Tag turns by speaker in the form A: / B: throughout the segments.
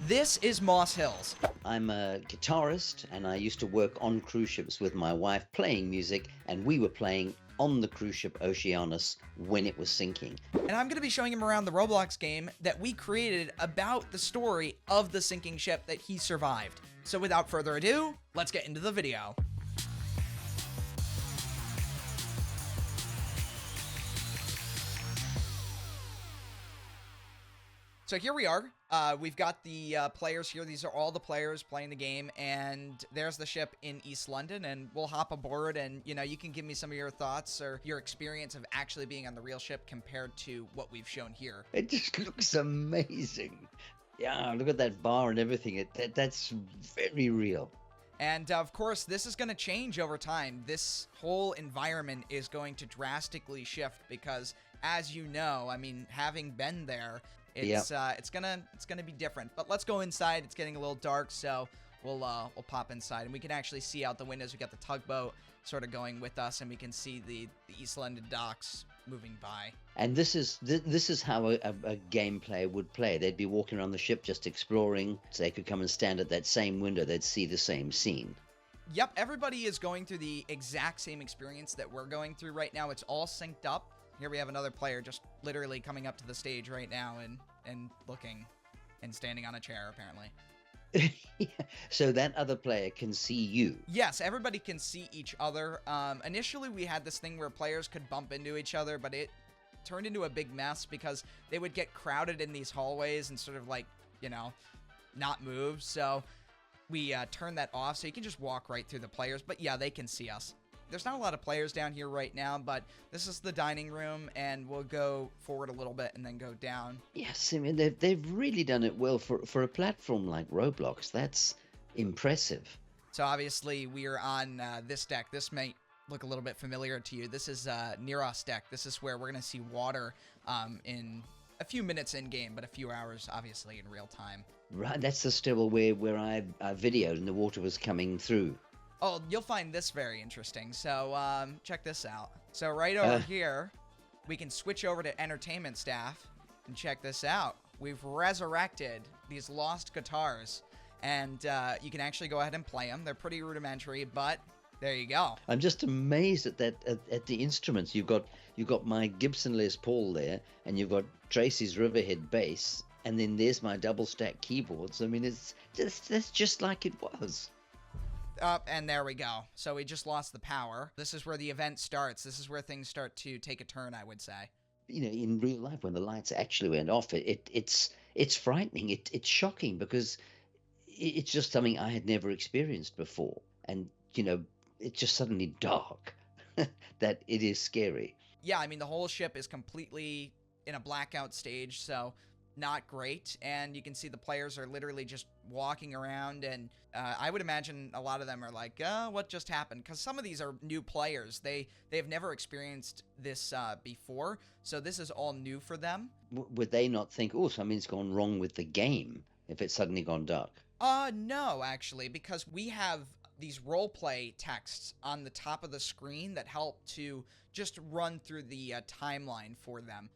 A: This is Moss Hills.
B: I'm a guitarist and I used to work on cruise ships with my wife playing music, and we were playing on the cruise ship Oceanos when it was sinking.
A: And I'm going to be showing him around the Roblox game that we created about the story of the sinking ship that he survived. So without further ado, let's get into the video. So here we are. We've got the players here. These are all the players playing the game, and there's the ship in East London, and we'll hop aboard, and, you know, you can give me some of your thoughts or your experience of actually being on the real ship compared to what we've shown here.
B: It just looks amazing. Yeah, look at that bar and everything. That's very real.
A: And of course, this is going to change over time. This whole environment is going to drastically shift because, as you know, I mean, having been there, it's gonna be different. But let's go inside. It's getting a little dark, so we'll pop inside, and we can actually see out the windows. We got the tugboat sort of going with us, and we can see the East London docks moving by.
B: And this is how a game player would play. They'd be walking around the ship just exploring, so they could come and stand at that same window. They'd see the same scene.
A: Yep, everybody is going through the exact same experience that we're going through right now. It's all synced up. Here we have another player just literally coming up to the stage right now and looking and standing on a chair, apparently.
B: So that other player can see you.
A: Yes, everybody can see each other. Initially, we had this thing where players could bump into each other, but it turned into a big mess because they would get crowded in these hallways and sort of like, you know, not move. So we turned that off so you can just walk right through the players. But yeah, they can see us. There's not a lot of players down here right now, but this is the dining room, and we'll go forward a little bit and then go down.
B: Yes, I mean, they've really done it well for a platform like Roblox. That's impressive.
A: So obviously we are on this deck. This might look a little bit familiar to you. This is Neros deck. This is where we're going to see water in a few minutes in game, but a few hours obviously in real time.
B: Right, that's the stairwell where I videoed and the water was coming through.
A: Oh, you'll find this very interesting. So check this out. So right over here, we can switch over to entertainment staff and check this out. We've resurrected these lost guitars, and you can actually go ahead and play them. They're pretty rudimentary, but there you go.
B: I'm just amazed at that at the instruments. You've got my Gibson Les Paul there, and you've got Tracy's Riverhead bass, and then there's my double stack keyboards. I mean, that's just like it was.
A: And there we go. So we just lost the power. This is where the event starts. This is where things start to take a turn, I would say.
B: You know, in real life, when the lights actually went off, it's frightening. It's shocking because it's just something I had never experienced before. And, you know, it's just suddenly dark that it is scary.
A: Yeah, I mean, the whole ship is completely in a blackout stage, so not great. And you can see the players are literally just walking around, and I would imagine a lot of them are like, what just happened? Because some of these are new players. They've never experienced this before, so this is all new for them.
B: Would they not think, oh, something's gone wrong with the game if it's suddenly gone dark?
A: No, actually, because we have these roleplay texts on the top of the screen that help to just run through the timeline for them.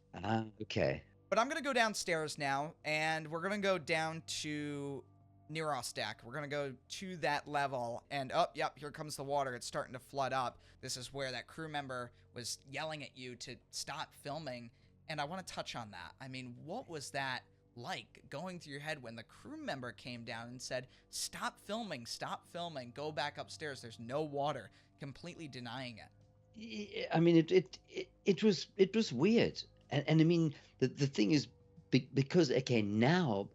B: Okay.
A: But I'm going to go downstairs now, and we're going to go down to Neros deck. We're going to go to that level, and yep, here comes the water. It's starting to flood up. This is where that crew member was yelling at you to stop filming, and I want to touch on that. I mean, what was that like going through your head when the crew member came down and said, stop filming, go back upstairs, there's no water, completely denying it?
B: I mean, it was weird. And I mean, the thing is, because, okay, now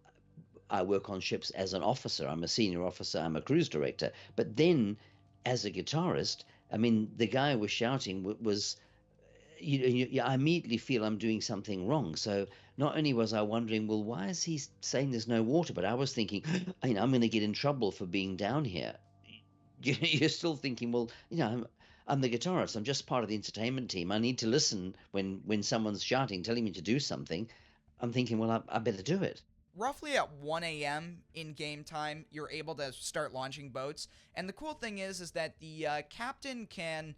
B: I work on ships as an officer. I'm a senior officer. I'm a cruise director. But then, as a guitarist, I mean, the guy was shouting was, I immediately feel I'm doing something wrong. So not only was I wondering, well, why is he saying there's no water? But I was thinking, I'm going to get in trouble for being down here. You're still thinking, well, I'm the guitarist. I'm just part of the entertainment team. I need to listen when someone's shouting, telling me to do something. I'm thinking, well, I better do it.
A: Roughly at 1 a.m. in game time, you're able to start launching boats. And the cool thing is that the captain can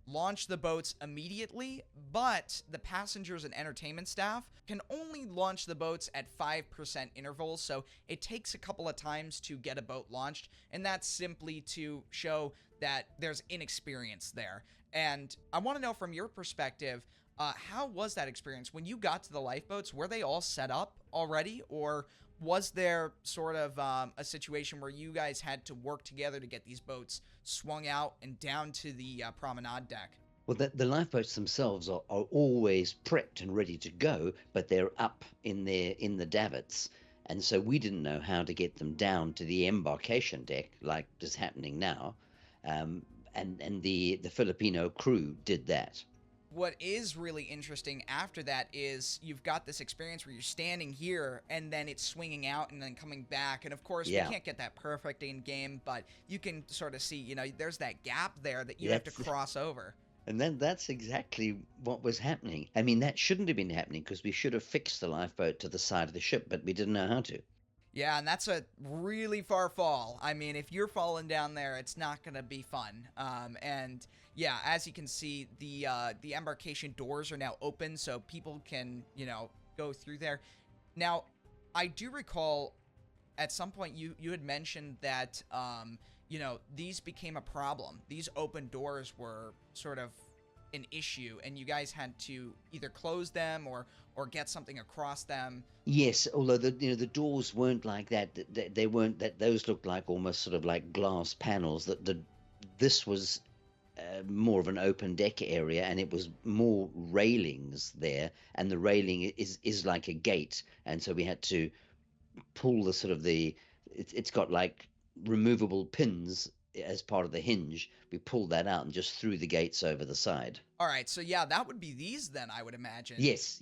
A: launch the boats immediately, but the passengers and entertainment staff can only launch the boats at 5% intervals, so it takes a couple of times to get a boat launched, and that's simply to show that there's inexperience there. And I want to know from your perspective, how was that experience? When you got to the lifeboats, were they all set up already, or was there sort of a situation where you guys had to work together to get these boats swung out and down to the promenade deck?
B: Well, the lifeboats themselves are always prepped and ready to go, but they're up in the davits, and so we didn't know how to get them down to the embarkation deck like is happening now, and the Filipino crew did that.
A: What is really interesting after that is you've got this experience where you're standing here and then it's swinging out and then coming back. And of course,
B: Yeah.
A: we can't get that perfect in game, but you can sort of see, there's that gap there that you have to cross over.
B: And then that's exactly what was happening. I mean, that shouldn't have been happening because we should have fixed the lifeboat to the side of the ship, but we didn't know how to.
A: Yeah, and that's a really far fall. I mean, if you're falling down there, it's not going to be fun. And yeah, as you can see, the embarkation doors are now open, so people can, go through there. Now, I do recall at some point you had mentioned that, these became a problem. These open doors were sort of an issue, and you guys had to either close them or get something across them.
B: Yes, although the doors weren't like that. They weren't that. Those looked like almost sort of like glass panels. This was more of an open deck area, and it was more railings there, and the railing is like a gate, and so we had to pull the sort of it's got like removable pins as part of the hinge. We pulled that out and just threw the gates over the side.
A: All right, so yeah, that would be these then, I would imagine.
B: Yes.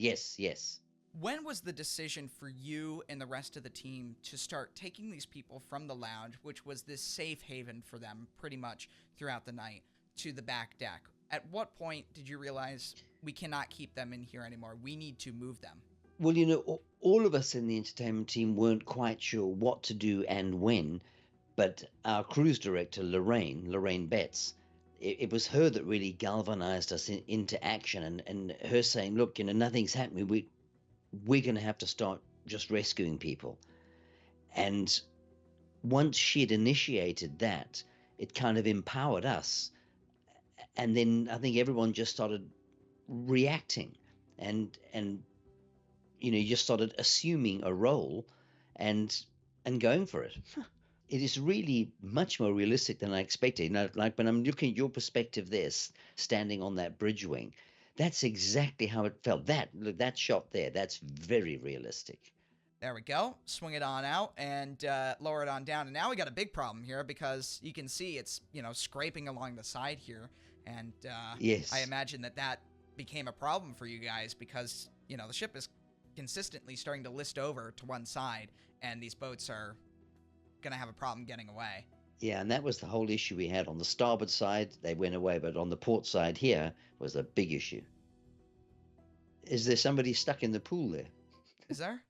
A: When was the decision for you and the rest of the team to start taking these people from the lounge, which was this safe haven for them pretty much throughout the night, to the back deck? At what point did you realize we cannot keep them in here anymore? We need to move them.
B: Well, all of us in the entertainment team weren't quite sure what to do and when, but our cruise director, Lorraine Betts, it was her that really galvanized us into action, and her saying, look, nothing's happening. We're going to have to start just rescuing people. And once she'd initiated that, it kind of empowered us. And then I think everyone just started reacting and you just started assuming a role and going for it. It is really much more realistic than I expected. Like when I'm looking at your perspective there, standing on that bridge wing, that's exactly how it felt. That shot there, that's very realistic.
A: There we go. Swing it on out and lower it on down. And now we got a big problem here because you can see it's, scraping along the side here. And
B: yes.
A: I imagine that became a problem for you guys because, the ship is consistently starting to list over to one side, and these boats are going to have a problem getting away.
B: Yeah, and that was the whole issue we had. On the starboard side, they went away, but on the port side here was a big issue. Is there somebody stuck in the pool there?
A: Is there?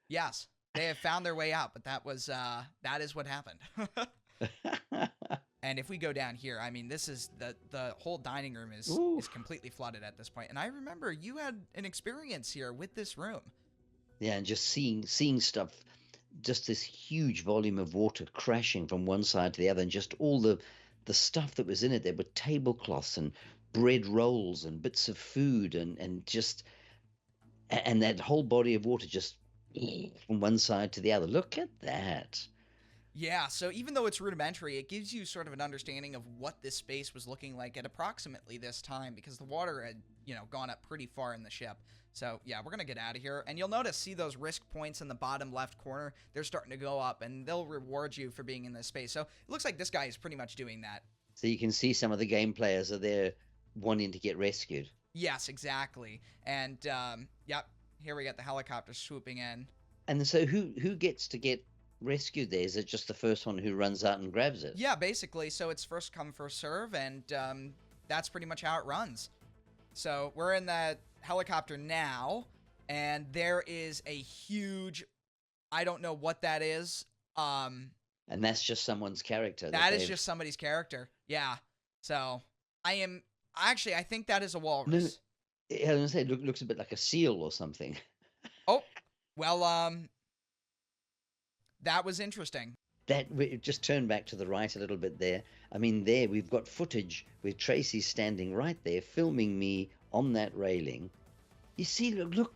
A: Yes. They have found their way out, but that is what happened. And if we go down here, I mean, this is the whole dining room is completely flooded at this point. And I remember you had an experience here with this room.
B: Yeah, and just seeing stuff, just this huge volume of water crashing from one side to the other, and just all the stuff that was in it. There were tablecloths and bread rolls and bits of food and that whole body of water just from one side to the other. Look at that.
A: Yeah, so even though it's rudimentary, it gives you sort of an understanding of what this space was looking like at approximately this time, because the water had, gone up pretty far in the ship. So, yeah, we're going to get out of here. And you'll notice, see those risk points in the bottom left corner? They're starting to go up, and they'll reward you for being in this space. So, it looks like this guy is pretty much doing that.
B: So you can see some of the game players are there wanting to get rescued.
A: Yes, exactly. And, yep, here we got the helicopter swooping in.
B: And so who gets to get rescued there? Is it just the first one who runs out and grabs it?
A: Yeah, basically. So it's first come, first serve, and that's pretty much how it runs. So we're in that helicopter now, and there is a huge, I don't know what that is.
B: And that's just someone's character.
A: That is just somebody's character. Yeah. So I am Actually, I think that is a
B: No, no,
A: walrus.
B: I was gonna say, looks a bit like a seal or something.
A: Oh, well, that was interesting.
B: That we just turn back to the right a little bit there. I mean, there we've got footage with Tracy standing right there, filming me on that railing. You see, look.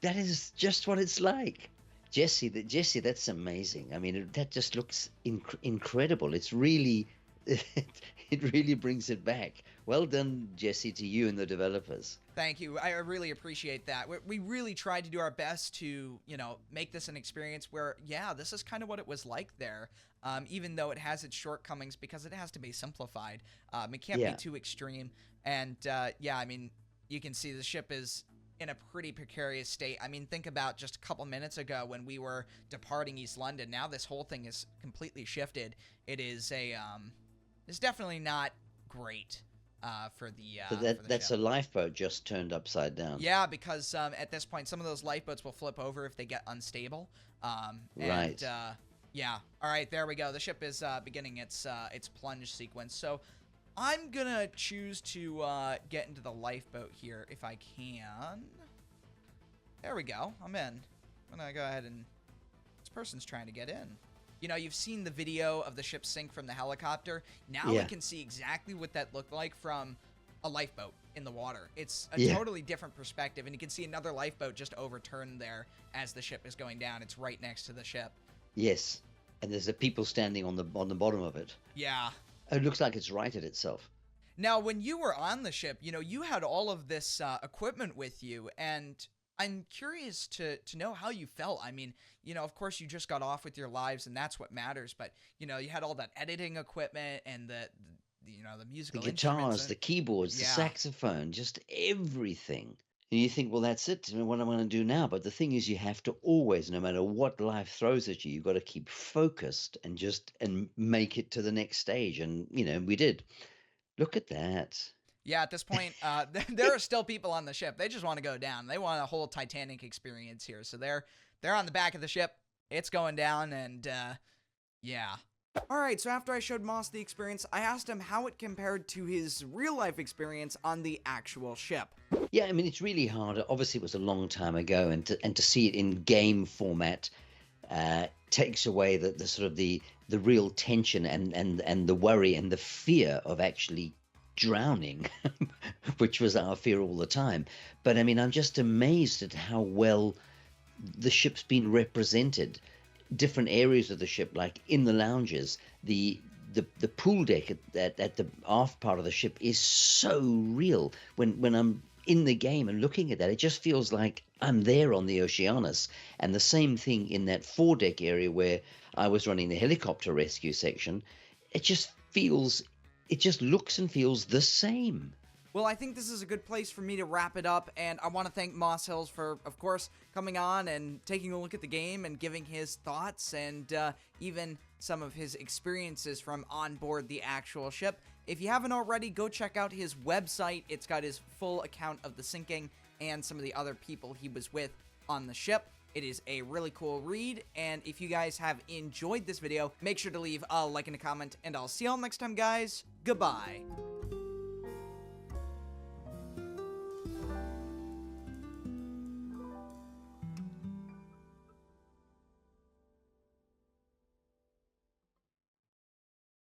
B: That is just what it's like. Jesse, that's amazing. I mean, that just looks incredible. It's really, it really brings it back. Well done, Jesse, to you and the developers.
A: Thank you. I really appreciate that. We really tried to do our best to, you know, make this an experience where, yeah, this is kind of what it was like there, even though it has its shortcomings because it has to be simplified. It can't be
B: Yeah.
A: too extreme. And, yeah, I mean, you can see the ship is in a pretty precarious state. I mean, think about just a couple minutes ago when we were departing East London. Now this whole thing is completely shifted. It is it's definitely not great. For the
B: So
A: for the
B: that's
A: ship.
B: a lifeboat just turned upside down.
A: Yeah, because at this point, some of those lifeboats will flip over if they get unstable.
B: Right.
A: Yeah. All right, there we go. The ship is beginning its plunge sequence. So I'm gonna choose to get into the lifeboat here if I can. There we go. I'm in. I'm gonna go ahead and this person's trying to get in. You know, you've seen the video of the ship sink from the helicopter. Now we
B: Yeah.
A: can see exactly what that looked like from a lifeboat in the water. It's a
B: Yeah.
A: totally different perspective, and you can see another lifeboat just overturned there as the ship is going down. It's right next to the ship.
B: Yes. And there's the people standing on the bottom of it.
A: Yeah.
B: It looks like it's righted itself.
A: Now, when you were on the ship, you know, you had all of this equipment with you, and I'm curious to know how you felt. I mean, you know, of course, you just got off with your lives, and that's what matters. But you know, you had all that editing equipment and the you know the
B: The
A: musical instruments.
B: guitars, the keyboards, the
A: Yeah,
B: saxophone, just everything. And you think, well, that's it. I mean, what am I going to do now? But the thing is, you have to always, no matter what life throws at you, you've got to keep focused and make it to the next stage. And you know, we did. Look at that.
A: yeah. At this point, there are still people on the ship. They just want to go down. They want a whole Titanic experience here. So they're on the back of the ship. It's going down, and yeah. Alright, so after I showed Moss the experience, I asked him how it compared to his real life experience on the actual ship.
B: Yeah, I mean, it's really hard. Obviously, it was a long time ago, and to see it in game format takes away the sort of the real tension and the worry and the fear of actually drowning, which was our fear all the time. But I mean, I'm just amazed at how well the ship's been represented. Different areas of the ship, like in the lounges, the pool deck at the aft part of the ship is so real. When I'm in the game and looking at that, it just feels like I'm there on the Oceanos. And the same thing in that foredeck area where I was running the helicopter rescue section. It just looks and feels the same.
A: Well, I think this is a good place for me to wrap it up, and I want to thank Moss Hills for, of course, coming on and taking a look at the game and giving his thoughts and even some of his experiences from on board the actual ship. If you haven't already, go check out his website. It's got his full account of the sinking and some of the other people he was with on the ship. It is a really cool read, and if you guys have enjoyed this video, make sure to leave a like and a comment, and I'll see y'all next time, guys. Goodbye.